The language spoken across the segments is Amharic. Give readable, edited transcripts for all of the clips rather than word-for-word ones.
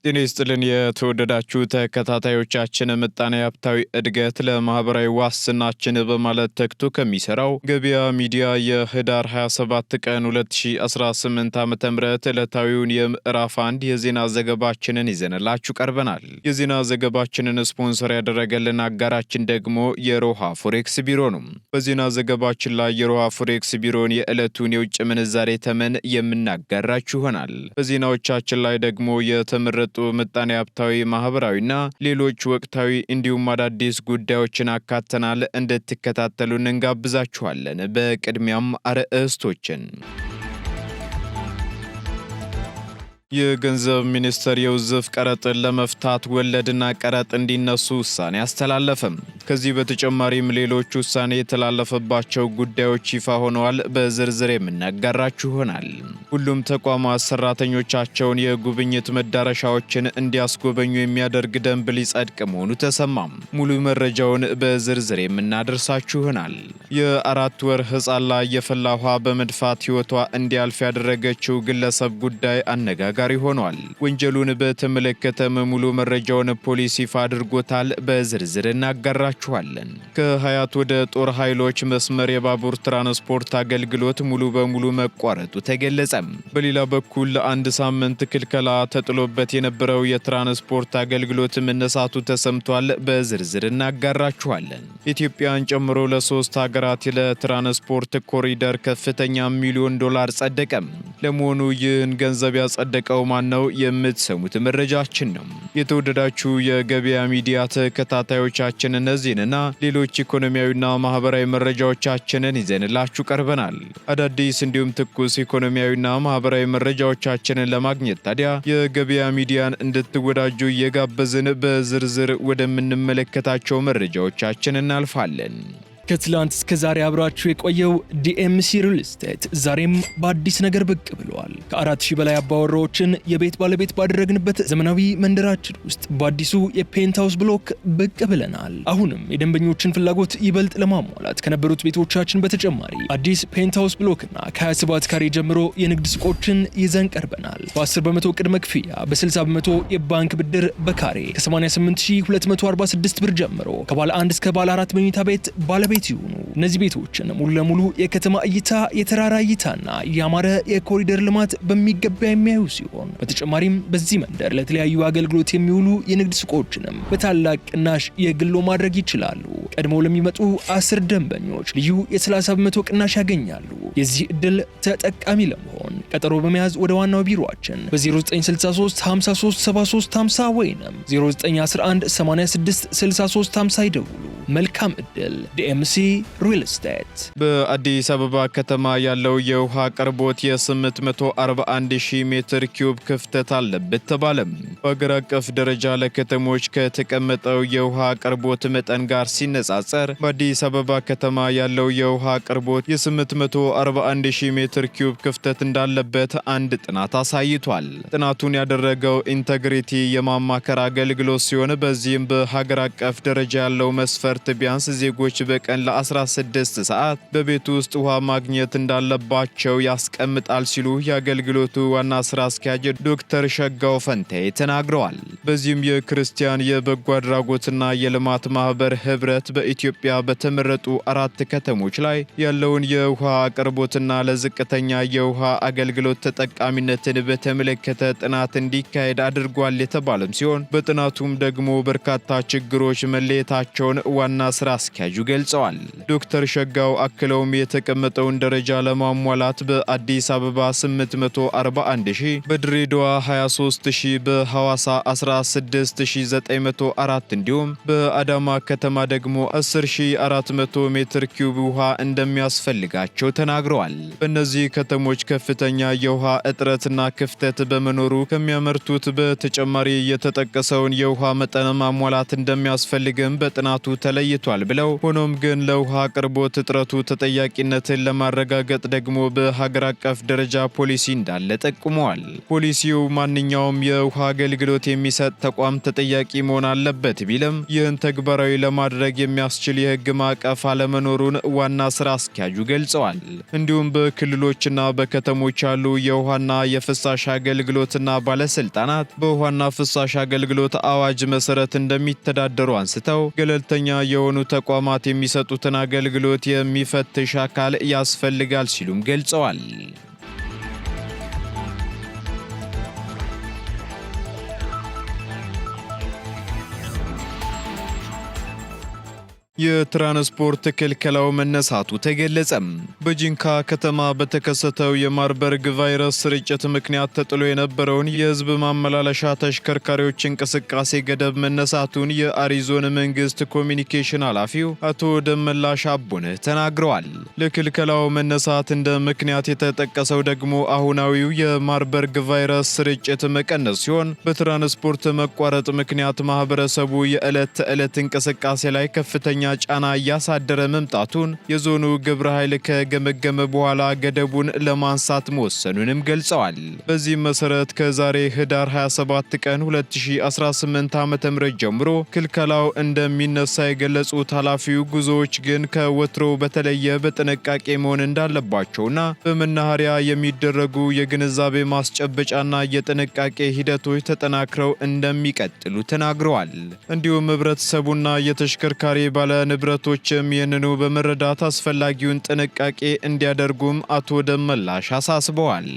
ጤና ይስጥልን የተወደዳችሁ ተከታታዮቻችን ምጣኔ ሀብታዊ እድገት ለማህበራዊ ዋስትናችን በማለት ተግቶ ከሚሰራው ገበያ ሚዲያ የህዳር 27 ቀን 2018 ዓ.ም ዕለታዊውን የምዕራፍ 1 የዜና ዘገባችንን ይዘንላችሁ ቀርበናል። የዜና ዘገባችንን ስፖንሰር ያደረገልን አጋራችን ደግሞ የሮሃ ፎሬክስ ቢሮ ነው። በዜና ዘገባችን ላይ የሮሃ ፎሬክስ ቢሮን የዕለቱን የውጭ ምንዛሬ ተመን የምናጋራችሁ ይሆናል። በዜናዎቻችን ላይ ደግሞ የተመረጡ ምጣኔ ሀብታዊ ማህበራዊና ሌሎች ወቅታዊ እንዲሁም አዳዲስ ጉዳዮችን አካተናል። እንድትከታተሉን እንጋብዛችኋለን። በቅድሚያም አርዕስቶችን የገንዘብ ሚኒስቴር የውዝፍ ቀረጥን ለመፍታት ወለድና ቀረጥ እንዲነሱ ውሳኔ አስተላለፈም። ከዚህ በተጨማሪም ሌሎች ውሳኔ የተላለፈባቸው ጉዳዮች ይፋ ሆነዋል። በዝርዝር የምናጋራችሁ ይሆናል። ሁሉም ተቋማት ሰራተኞቻቸውን የጉብኝት መዳረሻዎችን እንዲያስጎበኙ የሚያደርግ ደንብ ሊጸድቅ መሆኑ ተሰማም። ሙሉ መረጃውን በዝርዝር የምናደርሳችሁ ይሆናል። የ4 ወር ህፃን ላይ የፈላ ውሃ በመድፋት ህይወቷ እንዲያልፍ ያደረገችው ግለሰብ ጉዳይ አነጋጋሪ ሆኗል። ወንጀሉን በተመለከተም ሙሉ መረጃውን ፖሊስ ይፋ አድርጎታል። በዝርዝር እናጋራችኋለን። ከሀያት ወደ ጦር ኃይሎች መስመር የባቡር ትራንስፖርት አገልግሎት ሙሉ በሙሉ መቋረጡ ተገለጸ። በሌላ በኩል ለአንድ ሳምንት ክልከላ ተጥሎበት የነበረው የትራንስፖርት አገልግሎት መነሳቱ ተሰምቷል። በዝርዝር እናጋራችኋለን። ኢትዮጵያን ጨምሮ ለ3 ሀገራት ለትራንስፖርት ኮሪደር ከፍተኛ ሚሊዮን ዶላር ጸደቀም። ለመሆኑ ይህን ገንዘብ ያጸደቀው ማን ነው? የምትሰሙት መረጃችን ነው። የተወደዳችሁ የገበያ ሚዲያ ተከታታዮቻችን እነዚህንና ሌሎች ኢኮኖሚያዊና ማህበራዊ መረጃዎቻችንን ይዘንላችሁ ቀርበናል። አዳዲስ እንዲሁም ትኩስ ኢኮኖሚያዊና ማህበራዊ መረጃዎቻችንን ለማግኘት ታዲያ የገበያ ሚዲያን እንድትወዳጁ እየጋበዝን በዝርዝር ወደምንመለከታቸው መረጃዎቻችን እናልፋለን። ከትላንት እስከ ዛሬ አብራችሁ የቆየው ዲኤምሲ ሪል ስቴት ዛሬም በአዲስ ነገር ብቅ ብለዋል። ከ4000 በላይ አባወራዎችን የቤት ባለቤት ባደረግንበት ዘመናዊ መንደራችን ውስጥ በአዲሱ የፔንትሃውስ ብሎክ ብቅ ብለናል። አሁንም የደንበኞችን ፍላጎት ይበልጥ ለማሟላት ከነበሩት ቤቶቻችን በተጨማሪ አዲስ ፔንትሃውስ ብሎክና ከ27 ካሬ ጀምሮ የንግድ ሱቆችን ይዘን ቀርበናል። በ10 በመቶ ቅድመ ክፍያ፣ በ60 በመቶ የባንክ ብድር በካሬ ከ88246 ብር ጀምሮ ከባለ 1 እስከ ባለ 4 መኝታ ቤት ባለቤት ይሁኑ። እነዚህ ቤቶችን ሙሉ ለሙሉ የከተማ እይታ፣ የተራራ እይታና ያማረ የኮሪደር ልማት በሚገባ የሚያዩ ሲሆን በተጨማሪም በዚህ መንደር ለተለያዩ አገልግሎት የሚውሉ የንግድ ሱቆችንም በታላቅ ቅናሽ የግሎ ማድረግ ይችላሉ። ቀድሞ ለሚመጡ 10 ደንበኞች ልዩ የ30 በመቶ ቅናሽ ያገኛሉ። የዚህ ዕድል ተጠቃሚ ለመሆን ቀጠሮ በመያዝ ወደ ዋናው ቢሮአችን በ0963 53 73 50 ወይንም 0911 86 63 50 ይደውሉ። መልካም ዕድል። ዲኤምሲ ሪል ስቴት። በአዲስ አበባ ከተማ ያለው የውሃ አቅርቦት የ841,000 ሜትር ኪዩብ ክፍተት አለበት ተባለም። በአገር አቀፍ ደረጃ ለከተሞች ከተቀመጠው የውሃ አቅርቦት መጠን ጋር ሲነጻጸር በአዲስ አበባ ከተማ ያለው የውሃ አቅርቦት የ841,000 ሜትር ኪዩብ ክፍተት እንዳለበት አንድ ጥናት አሳይቷል። ጥናቱን ያደረገው ኢንተግሪቲ የማማከር አገልግሎት ሲሆን በዚህም በሀገር አቀፍ ደረጃ ያለው መስፈርት ቢያንስ ዜጎች በቀን ለ16 ሰዓት በቤት ውስጥ ውሃ ማግኘት እንዳለባቸው ያስቀምጣል ሲሉ የአገልግሎቱ ዋና ስራ አስኪያጅ ዶክተር ሸጋው ፈንቴ ተናግረዋል። በዚህም የክርስቲያን የበጎ አድራጎትና የልማት ማህበር ህብረት በኢትዮጵያ በተመረጡ 4 ከተሞች ላይ ያለውን የውሃ አቅርቦትና ለዝቅተኛ የውሃ አገልግሎት ተጠቃሚነትን በተመለከተ ጥናት እንዲካሄድ አድርጓል የተባለም ሲሆን በጥናቱም ደግሞ በርካታ ችግሮች መለየታቸውን ዋና ስራ አስኪያጁ ገልጸዋል። ዶክተር ሸጋው አክለውም የተቀመጠውን ደረጃ ለማሟላት በአዲስ አበባ 841,000፣ በድሬዳዋ 23,000፣ በሐዋሳ 16,904 እንዲሁም በአዳማ ከተማ ደግሞ 10,400 ሜትር ኪዩብ ውሃ እንደሚያስፈልጋቸው ተናግረዋል። በእነዚህ ከተሞች ከፍተኛ የውሃ እጥረትና ክፍተት በመኖሩ ከሚያመርቱት በተጨማሪ የተጠቀሰውን የውሃ መጠን ማሟላት እንደሚያስፈልግም በጥናቱ ተለይቷል። ቆይቷል ብለው ሆኖም ግን ለውሃ አቅርቦት እጥረቱ ተጠያቂነትን ለማረጋገጥ ደግሞ በሀገር አቀፍ ደረጃ ፖሊሲ እንዳለ ጠቁመዋል። ፖሊሲው ማንኛውም የውሃ አገልግሎት የሚሰጥ ተቋም ተጠያቂ መሆን አለበት ቢልም ይህን ተግባራዊ ለማድረግ የሚያስችል የሕግ ማዕቀፍ አለመኖሩን ዋና ስራ አስኪያጁ ገልጸዋል። እንዲሁም በክልሎችና በከተሞች ያሉ የውሃና የፍሳሽ አገልግሎትና ባለስልጣናት በውሃና ፍሳሽ አገልግሎት አዋጅ መሰረት እንደሚተዳደሩ አንስተው ገለልተኛ የሆኑ ተቋማት የሚሰጡትን አገልግሎት የሚፈትሽ አካል ያስፈልጋል ሲሉም ገልጸዋል። የትራንስፖርት ክልከላው መነሳቱ ተገለጸ። በጂንካ ከተማ በተከሰተው የማርበርግ ቫይረስ ስርጭት ምክንያት ተጥሎ የነበረውን የህዝብ ማመላለሻ ተሽከርካሪዎች እንቅስቃሴ ገደብ መነሳቱን የአሪዞን መንግስት ኮሚኒኬሽን ኃላፊው አቶ ደመላሽ አቦነህ ተናግረዋል። ለክልከላው መነሳት እንደ ምክንያት የተጠቀሰው ደግሞ አሁናዊው የማርበርግ ቫይረስ ስርጭት መቀነስ ሲሆን በትራንስፖርት መቋረጥ ምክንያት ማህበረሰቡ የዕለት ተዕለት እንቅስቃሴ ላይ ከፍተኛ ጫና እያሳደረ መምጣቱን የዞኑ ግብረ ኃይል ከገመገመ በኋላ ገደቡን ለማንሳት መወሰኑንም ገልጸዋል። በዚህም መሰረት ከዛሬ ህዳር 27 ቀን 2018 ዓ.ም ጀምሮ ክልከላው እንደሚነሳ የገለጹት ኃላፊው ጉዞዎች ግን ከወትሮ በተለየ በጥንቃቄ መሆን እንዳለባቸውና በመናኸሪያ የሚደረጉ የግንዛቤ ማስጨበጫና የጥንቃቄ ሂደቶች ተጠናክረው እንደሚቀጥሉ ተናግረዋል። እንዲሁም ህብረተሰቡና የተሽከርካሪ ባለ ንብረቶችም ይህንኑ በመረዳት አስፈላጊውን ጥንቃቄ እንዲያደርጉም አቶ ደመላሽ አሳስበዋል።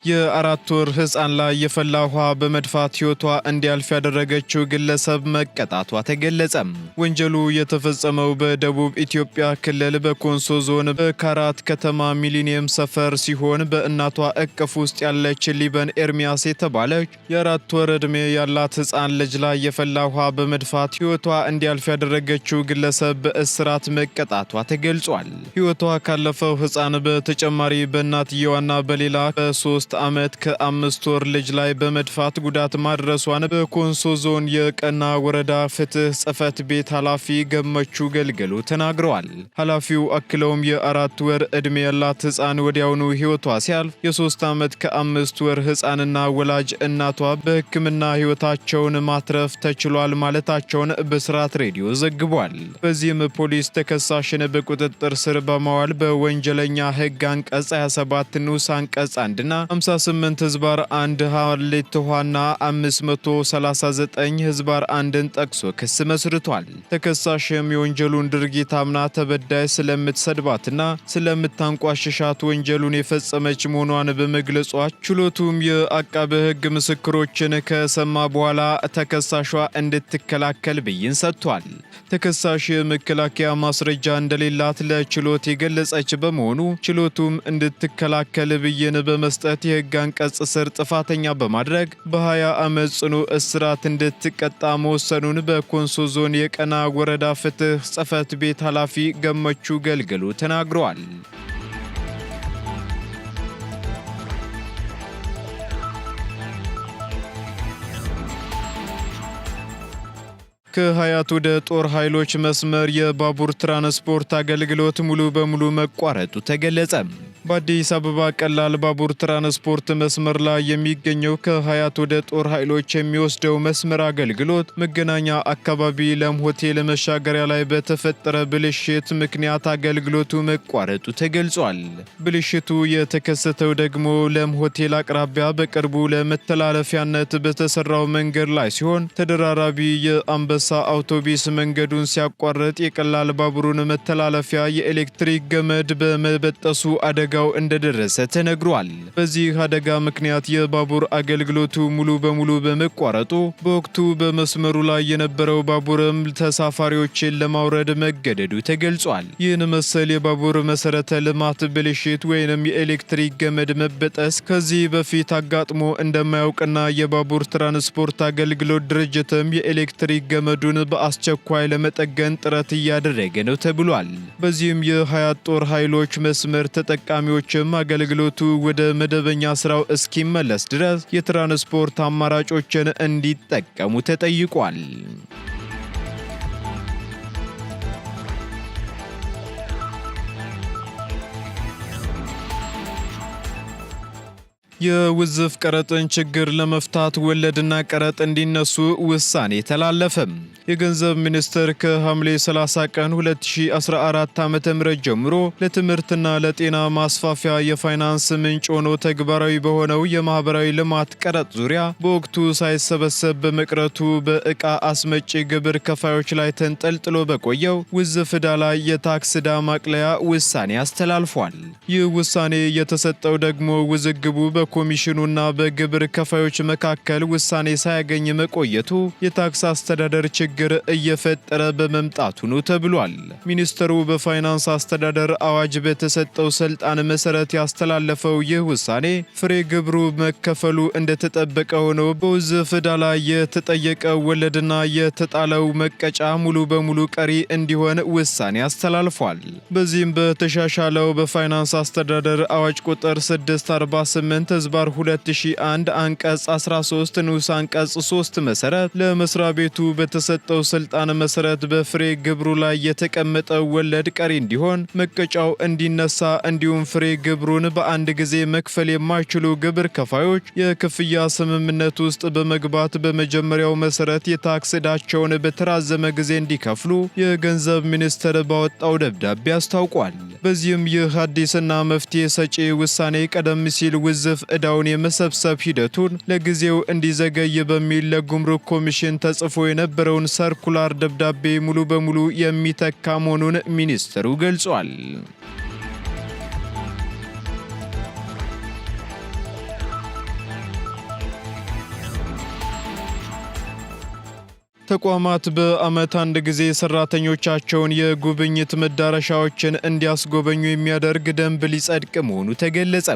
የአራት ወር ህፃን ላይ የፈላ ውሃ በመድፋት ህይወቷ እንዲያልፍ ያደረገችው ግለሰብ መቀጣቷ ተገለጸ። ወንጀሉ የተፈጸመው በደቡብ ኢትዮጵያ ክልል በኮንሶ ዞን በካራት ከተማ ሚሊኒየም ሰፈር ሲሆን በእናቷ እቅፍ ውስጥ ያለች ሊበን ኤርሚያስ የተባለች የ4 ወር ዕድሜ ያላት ህፃን ልጅ ላይ የፈላ ውሃ በመድፋት ህይወቷ እንዲያልፍ ያደረገችው ግለሰብ በእስራት መቀጣቷ ተገልጿል። ህይወቷ ካለፈው ህፃን በተጨማሪ በእናትየዋና በሌላ በ3 ዓመት ከ5 ወር ልጅ ላይ በመድፋት ጉዳት ማድረሷን በኮንሶ ዞን የቀና ወረዳ ፍትህ ጽሕፈት ቤት ኃላፊ ገመቹ ገልገሉ ተናግረዋል። ኃላፊው አክለውም የ4 ወር ዕድሜ ያላት ህፃን ወዲያውኑ ህይወቷ ሲያልፍ የ3 ዓመት ከ5 ወር ህፃንና ወላጅ እናቷ በሕክምና ህይወታቸውን ማትረፍ ተችሏል ማለታቸውን ብስራት ሬዲዮ ዘግቧል። በዚህም ፖሊስ ተከሳሽን በቁጥጥር ስር በማዋል በወንጀለኛ ህግ አንቀጽ 27 ንዑስ አንቀጽ 1 እና 58 ህዝባር 1 ሀሌት ውሃና 539 ህዝባር 1ን ጠቅሶ ክስ መስርቷል። ተከሳሽም የወንጀሉን ድርጊት አምና ተበዳይ ስለምትሰድባትና ስለምታንቋሽሻት ወንጀሉን የፈጸመች መሆኗን በመግለጿ ችሎቱም የአቃቤ ህግ ምስክሮችን ከሰማ በኋላ ተከሳሿ እንድትከላከል ብይን ሰጥቷል። ተከሳሽ የመከላከያ ማስረጃ እንደሌላት ለችሎት የገለጸች በመሆኑ ችሎቱም እንድትከላከል ብይን በመስጠት የህግ አንቀጽ ስር ጥፋተኛ በማድረግ በ20 ዓመት ጽኑ እስራት እንድትቀጣ መወሰኑን በኮንሶ ዞን የቀና ወረዳ ፍትህ ጽሕፈት ቤት ኃላፊ ገመቹ ገልገሉ ተናግረዋል። ከሀያት ወደ ጦር ኃይሎች መስመር የባቡር ትራንስፖርት አገልግሎት ሙሉ በሙሉ መቋረጡ ተገለጸ። በአዲስ አበባ ቀላል ባቡር ትራንስፖርት መስመር ላይ የሚገኘው ከሀያት ወደ ጦር ኃይሎች የሚወስደው መስመር አገልግሎት መገናኛ አካባቢ ለም ሆቴል መሻገሪያ ላይ በተፈጠረ ብልሽት ምክንያት አገልግሎቱ መቋረጡ ተገልጿል። ብልሽቱ የተከሰተው ደግሞ ለም ሆቴል አቅራቢያ በቅርቡ ለመተላለፊያነት በተሰራው መንገድ ላይ ሲሆን ተደራራቢ የአንበሳ አውቶቡስ መንገዱን ሲያቋርጥ የቀላል ባቡሩን መተላለፊያ የኤሌክትሪክ ገመድ በመበጠሱ አደጋው እንደደረሰ ተነግሯል። በዚህ አደጋ ምክንያት የባቡር አገልግሎቱ ሙሉ በሙሉ በመቋረጡ በወቅቱ በመስመሩ ላይ የነበረው ባቡርም ተሳፋሪዎችን ለማውረድ መገደዱ ተገልጿል። ይህን መሰል የባቡር መሰረተ ልማት ብልሽት ወይንም የኤሌክትሪክ ገመድ መበጠስ ከዚህ በፊት አጋጥሞ እንደማያውቅና የባቡር ትራንስፖርት አገልግሎት ድርጅትም የኤሌክትሪክ ገመድ ገመዱን በአስቸኳይ ለመጠገን ጥረት እያደረገ ነው ተብሏል። በዚህም የ20 ጦር ኃይሎች መስመር ተጠቃሚዎችም አገልግሎቱ ወደ መደበኛ ስራው እስኪመለስ ድረስ የትራንስፖርት አማራጮችን እንዲጠቀሙ ተጠይቋል። የውዝፍ ቀረጥን ችግር ለመፍታት ወለድና ቀረጥ እንዲነሱ ውሳኔ ተላለፈ። የገንዘብ ሚኒስቴር ከሐምሌ 30 ቀን 2014 ዓ.ም ጀምሮ ለትምህርትና ለጤና ማስፋፊያ የፋይናንስ ምንጭ ሆኖ ተግባራዊ በሆነው የማህበራዊ ልማት ቀረጥ ዙሪያ በወቅቱ ሳይሰበሰብ በመቅረቱ በዕቃ አስመጪ ግብር ከፋዮች ላይ ተንጠልጥሎ በቆየው ውዝፍ ዕዳ ላይ የታክስ ዕዳ ማቅለያ ውሳኔ አስተላልፏል። ይህ ውሳኔ የተሰጠው ደግሞ ውዝግቡ በኮሚሽኑና በግብር ከፋዮች መካከል ውሳኔ ሳያገኝ መቆየቱ የታክስ አስተዳደር ችግር እየፈጠረ በመምጣቱ ነው ተብሏል። ሚኒስትሩ በፋይናንስ አስተዳደር አዋጅ በተሰጠው ስልጣን መሰረት ያስተላለፈው ይህ ውሳኔ ፍሬ ግብሩ መከፈሉ እንደተጠበቀ ሆኖ በውዝፍ ዕዳ ላይ የተጠየቀው ወለድና የተጣለው መቀጫ ሙሉ በሙሉ ቀሪ እንዲሆን ውሳኔ አስተላልፏል። በዚህም በተሻሻለው በፋይናንስ አስተዳደር አዋጅ ቁጥር 648 ህዝባር 2001 አንቀጽ 13 ንዑስ አንቀጽ 3 መሰረት ለመስሪያ ቤቱ በተሰጠው ስልጣን መሰረት በፍሬ ግብሩ ላይ የተቀመጠው ወለድ ቀሪ እንዲሆን፣ መቀጫው እንዲነሳ እንዲሁም ፍሬ ግብሩን በአንድ ጊዜ መክፈል የማይችሉ ግብር ከፋዮች የክፍያ ስምምነት ውስጥ በመግባት በመጀመሪያው መሰረት የታክስ ዕዳቸውን በተራዘመ ጊዜ እንዲከፍሉ የገንዘብ ሚኒስቴር ባወጣው ደብዳቤ አስታውቋል። በዚህም ይህ አዲስና መፍትሄ ሰጪ ውሳኔ ቀደም ሲል ውዝፍ ዕዳውን የመሰብሰብ ሂደቱን ለጊዜው እንዲዘገይ በሚል ለጉምሩክ ኮሚሽን ተጽፎ የነበረውን ሰርኩላር ደብዳቤ ሙሉ በሙሉ የሚተካ መሆኑን ሚኒስትሩ ገልጿል። ተቋማት በዓመት አንድ ጊዜ ሰራተኞቻቸውን የጉብኝት መዳረሻዎችን እንዲያስጎበኙ የሚያደርግ ደንብ ሊጸድቅ መሆኑ ተገለጸ።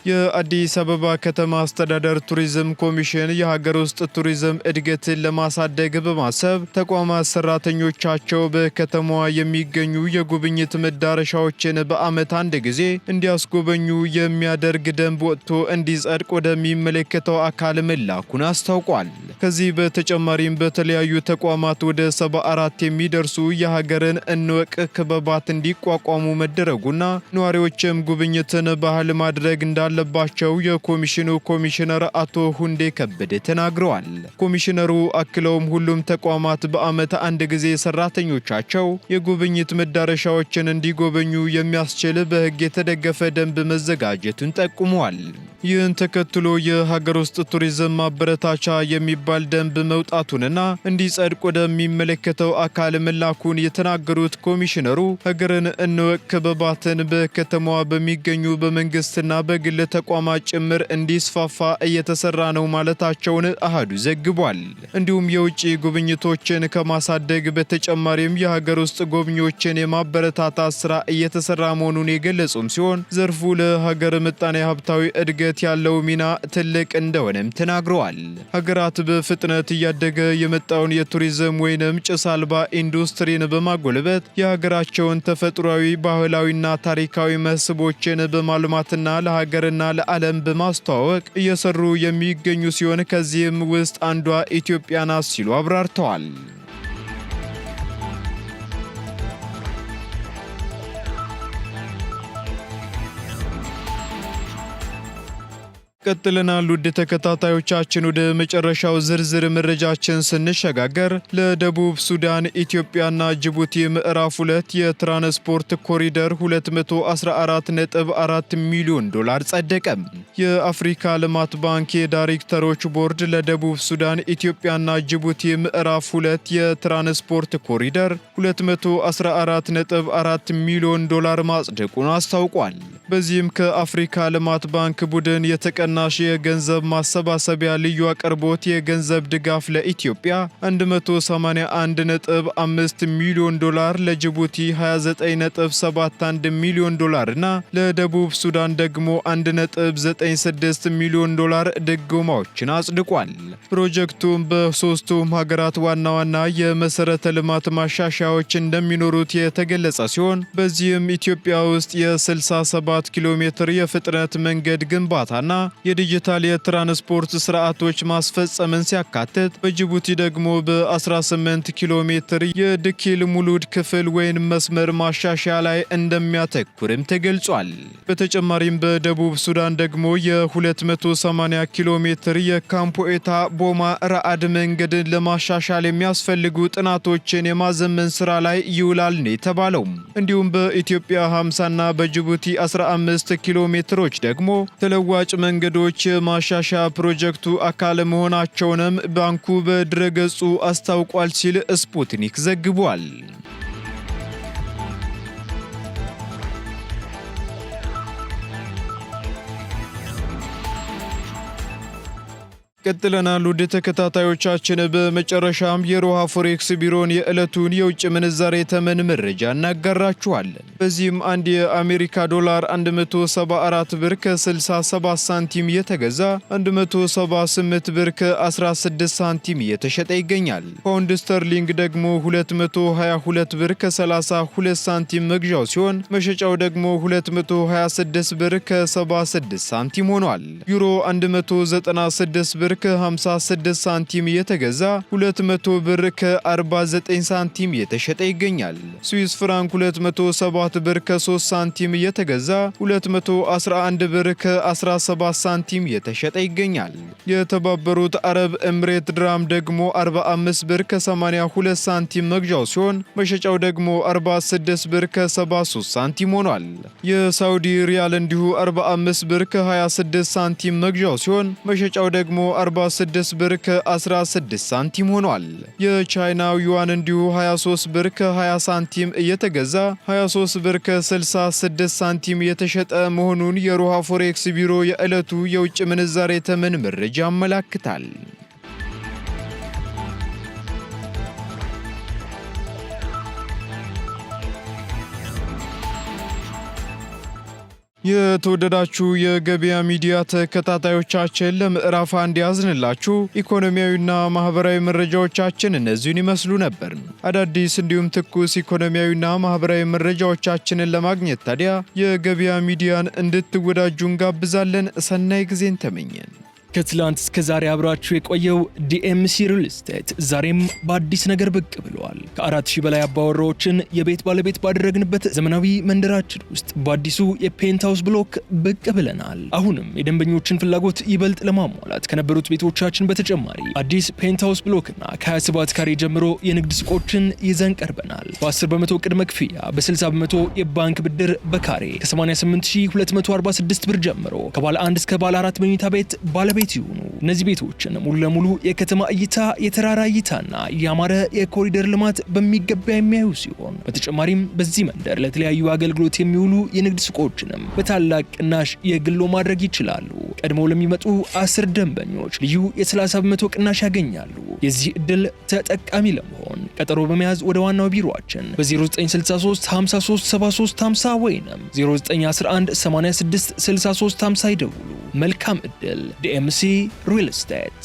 የአዲስ አበባ ከተማ አስተዳደር ቱሪዝም ኮሚሽን የሀገር ውስጥ ቱሪዝም እድገትን ለማሳደግ በማሰብ ተቋማት ሰራተኞቻቸው በከተማዋ የሚገኙ የጉብኝት መዳረሻዎችን በዓመት አንድ ጊዜ እንዲያስጎበኙ የሚያደርግ ደንብ ወጥቶ እንዲጸድቅ ወደሚመለከተው አካል መላኩን አስታውቋል። ከዚህ በተጨማሪም በተለያዩ ተቋማት ወደ 74 የሚደርሱ የሀገርን እንወቅ ክበባት እንዲቋቋሙ መደረጉና ነዋሪዎችም ጉብኝትን ባህል ማድረግ እንዳለባቸው የኮሚሽኑ ኮሚሽነር አቶ ሁንዴ ከበደ ተናግረዋል። ኮሚሽነሩ አክለውም ሁሉም ተቋማት በዓመት አንድ ጊዜ ሰራተኞቻቸው የጉብኝት መዳረሻዎችን እንዲጎበኙ የሚያስችል በሕግ የተደገፈ ደንብ መዘጋጀቱን ጠቁመዋል። ይህን ተከትሎ የሀገር ውስጥ ቱሪዝም ማበረታቻ የሚባል ደንብ መውጣቱንና እንዲጸድቅ ወደሚመለከተው አካል መላኩን የተናገሩት ኮሚሽነሩ ሀገርን እንወቅ ክበባትን በከተማዋ በሚገኙ በመንግስትና በግል ተቋማት ጭምር እንዲስፋፋ እየተሰራ ነው ማለታቸውን አሃዱ ዘግቧል። እንዲሁም የውጭ ጉብኝቶችን ከማሳደግ በተጨማሪም የሀገር ውስጥ ጎብኚዎችን የማበረታታት ስራ እየተሰራ መሆኑን የገለጹም ሲሆን ዘርፉ ለሀገር ምጣኔ ሀብታዊ እድገት ያለው ሚና ትልቅ እንደሆነም ተናግረዋል። ሀገራት በፍጥነት እያደገ የመጣውን የቱሪዝም ወይንም ጭስ አልባ ኢንዱስትሪን በማጎልበት የሀገራቸውን ተፈጥሯዊ ባህላዊና ታሪካዊ መስህቦችን በማልማትና ለሀገርና ለዓለም በማስተዋወቅ እየሰሩ የሚገኙ ሲሆን ከዚህም ውስጥ አንዷ ኢትዮጵያ ናት ሲሉ አብራርተዋል። ቀጥለናል። ውድ ተከታታዮቻችን ወደ መጨረሻው ዝርዝር መረጃችን ስንሸጋገር ለደቡብ ሱዳን ኢትዮጵያና ጅቡቲ ምዕራፍ 2 የትራንስፖርት ኮሪደር 214.4 ሚሊዮን ዶላር ጸደቀ። የአፍሪካ ልማት ባንክ የዳይሬክተሮች ቦርድ ለደቡብ ሱዳን ኢትዮጵያና ጅቡቲ ምዕራፍ 2 የትራንስፖርት ኮሪደር 214.4 ሚሊዮን ዶላር ማጽደቁን አስታውቋል። በዚህም ከአፍሪካ ልማት ባንክ ቡድን የተቀና ቅናሽ የገንዘብ ማሰባሰቢያ ልዩ አቅርቦት የገንዘብ ድጋፍ ለኢትዮጵያ 181.5 ሚሊዮን ዶላር፣ ለጅቡቲ 29.71 ሚሊዮን ዶላር እና ለደቡብ ሱዳን ደግሞ 1.96 ሚሊዮን ዶላር ድጎማዎችን አጽድቋል። ፕሮጀክቱም በሶስቱም ሀገራት ዋና ዋና የመሰረተ ልማት ማሻሻያዎች እንደሚኖሩት የተገለጸ ሲሆን በዚህም ኢትዮጵያ ውስጥ የ67 ኪሎ ሜትር የፍጥነት መንገድ ግንባታና የዲጂታል የትራንስፖርት ስርዓቶች ማስፈጸምን ሲያካትት በጅቡቲ ደግሞ በ18 ኪሎ ሜትር የድኪል ሙሉድ ክፍል ወይም መስመር ማሻሻያ ላይ እንደሚያተኩርም ተገልጿል። በተጨማሪም በደቡብ ሱዳን ደግሞ የ280 ኪሎ ሜትር የካምፖኤታ ቦማ ራአድ መንገድን ለማሻሻል የሚያስፈልጉ ጥናቶችን የማዘመን ስራ ላይ ይውላል ነው የተባለው። እንዲሁም በኢትዮጵያ 50 እና በጅቡቲ 15 ኪሎ ሜትሮች ደግሞ ተለዋጭ መንገዶች የማሻሻያ ፕሮጀክቱ አካል መሆናቸውንም ባንኩ በድረገጹ አስታውቋል ሲል ስፑትኒክ ዘግቧል። ቀጥለናል ውድ ተከታታዮቻችን። በመጨረሻም የሮሃ ፎሬክስ ቢሮን የዕለቱን የውጭ ምንዛሬ ተመን መረጃ እናጋራችኋለን። በዚህም አንድ የአሜሪካ ዶላር 174 ብር ከ67 ሳንቲም የተገዛ 178 ብር ከ16 ሳንቲም እየተሸጠ ይገኛል። ፓውንድ ስተርሊንግ ደግሞ 222 ብር ከ32 ሳንቲም መግዣው ሲሆን መሸጫው ደግሞ 226 ብር ከ76 ሳንቲም ሆኗል። ዩሮ 196 ብር ከ56 ሳንቲም የተገዛ 200 ብር ከ49 ሳንቲም የተሸጠ ይገኛል። ስዊስ ፍራንክ 207 ብር ከ3 ሳንቲም የተገዛ 211 ብር ከ17 ሳንቲም የተሸጠ ይገኛል። የተባበሩት አረብ ኤምሬት ድራም ደግሞ 45 ብር ከ82 ሳንቲም መግዣው ሲሆን መሸጫው ደግሞ 46 ብር ከ73 ሳንቲም ሆኗል። የሳውዲ ሪያል እንዲሁ 45 ብር ከ26 ሳንቲም መግዣው ሲሆን መሸጫው ደግሞ 46 ብር ከ16 ሳንቲም ሆኗል። የቻይናው ዩዋን እንዲሁ 23 ብር ከ20 ሳንቲም እየተገዛ 23 ብር ከ66 ሳንቲም የተሸጠ መሆኑን የሮሃ ፎሬክስ ቢሮ የዕለቱ የውጭ ምንዛሬ ተመን መረጃ ያመላክታል። የተወደዳችሁ የገበያ ሚዲያ ተከታታዮቻችን ለምዕራፍ አንድ ያዝንላችሁ ኢኮኖሚያዊና ማህበራዊ መረጃዎቻችን እነዚህን ይመስሉ ነበር። አዳዲስ እንዲሁም ትኩስ ኢኮኖሚያዊና ማህበራዊ መረጃዎቻችንን ለማግኘት ታዲያ የገበያ ሚዲያን እንድትወዳጁ እንጋብዛለን። ሰናይ ጊዜን ተመኘን። ከትላንት እስከ ዛሬ አብራችሁ የቆየው ዲኤምሲ ሪል ስቴት ዛሬም በአዲስ ነገር ብቅ ብለዋል። ከ4000 በላይ አባወራዎችን የቤት ባለቤት ባደረግንበት ዘመናዊ መንደራችን ውስጥ በአዲሱ የፔንትሃውስ ብሎክ ብቅ ብለናል። አሁንም የደንበኞችን ፍላጎት ይበልጥ ለማሟላት ከነበሩት ቤቶቻችን በተጨማሪ አዲስ ፔንትሃውስ ብሎክና ከ27 ካሬ ጀምሮ የንግድ ሱቆችን ይዘን ቀርበናል። በ10 በመቶ ቅድመ ክፍያ፣ በ60 በመቶ የባንክ ብድር በካሬ ከ88246 ብር ጀምሮ ከባለ 1 እስከ ባለ 4 መኝታ ቤት ባለቤት ይሁኑ። እነዚህ ቤቶችን ሙሉ ለሙሉ የከተማ እይታ፣ የተራራ እይታና ያማረ የኮሪደር ልማት በሚገባ የሚያዩ ሲሆን በተጨማሪም በዚህ መንደር ለተለያዩ አገልግሎት የሚውሉ የንግድ ሱቆችንም በታላቅ ቅናሽ የግሎ ማድረግ ይችላሉ። ቀድመው ለሚመጡ 10 ደንበኞች ልዩ የ30 በመቶ ቅናሽ ያገኛሉ። የዚህ ዕድል ተጠቃሚ ለመሆን ቀጠሮ በመያዝ ወደ ዋናው ቢሮአችን በ0963 53 73 50 ወይንም 0911 86 63 50 ይደውሉ። መልካም ዕድል። ዲኤምሲ ሪል ስቴት